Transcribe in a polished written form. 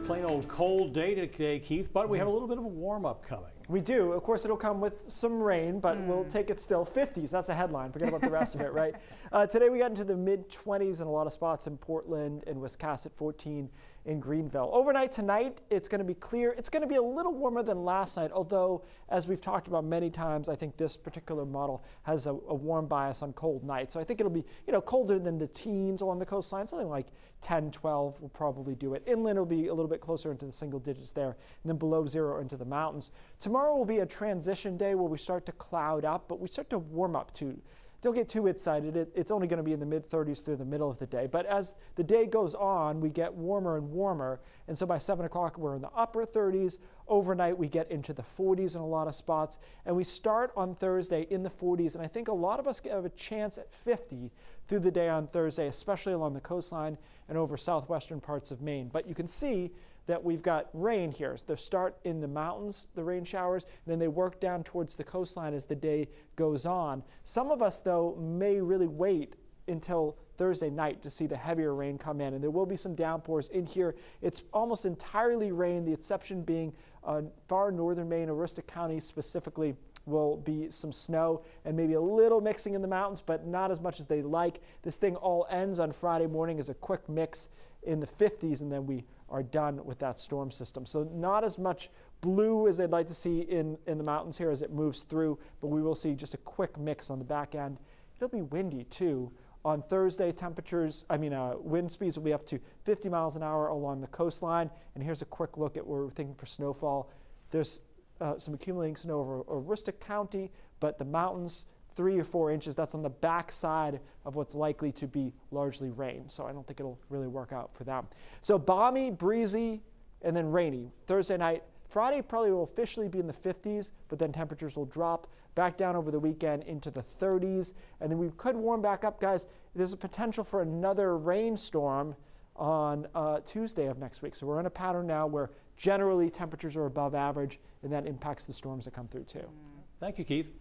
plain old cold day today, Keith, but we have a little bit of a warm-up coming. We do. Of course, it'll come with some rain, but we'll take it still. 50s, that's a headline. Forget about the rest of it, right? Today we got into the mid-20s in a lot of spots in Portland and Wiscasset, 14 in Greenville. Overnight tonight, it's going to be clear. It's going to be a little warmer than last night, although, as we've talked about many times, I think this particular model has a warm bias on cold nights. So I think it'll be, colder than the teens along the coastline. Something like 10, 12 will probably do it. Inland will be a little bit closer into the single digits there, and then below zero into the mountains. Tomorrow will be a transition day where we start to cloud up, but we start to warm up too. Don't get too excited. It's only going to be in the mid-30s through the middle of the day. But as the day goes on, we get warmer and warmer. And so by 7 o'clock, we're in the upper 30s. Overnight, we get into the 40s in a lot of spots. And we start on Thursday in the 40s. And I think a lot of us have a chance at 50 through the day on Thursday, especially along the coastline and over southwestern parts of Maine. But you can see that we've got rain here. They start in the mountains, the rain showers, and then they work down towards the coastline as the day goes on. Some of us, though, may really wait until Thursday night to see the heavier rain come in, and there will be some downpours in here. It's almost entirely rain, the exception being far northern Maine, Aroostook County specifically, will be some snow and maybe a little mixing in the mountains, but not as much as they like. This thing all ends on Friday morning as a quick mix in the 50s, and then we are done with that storm system. So not as much blue as I'd like to see in the mountains here as it moves through, but we will see just a quick mix on the back end. It'll be windy too. On Thursday, wind speeds will be up to 50 miles an hour along the coastline. And here's a quick look at what we're thinking for snowfall. There's some accumulating snow over Aroostook County, but the mountains, 3 or 4 inches. That's on the back side of what's likely to be largely rain. So I don't think it'll really work out for them. So balmy, breezy, and then rainy. Thursday night. Friday probably will officially be in the 50s, but then temperatures will drop back down over the weekend into the 30s. And then we could warm back up, guys. There's a potential for another rainstorm on Tuesday of next week. So we're in a pattern now where generally temperatures are above average, and that impacts the storms that come through too. Thank you, Keith.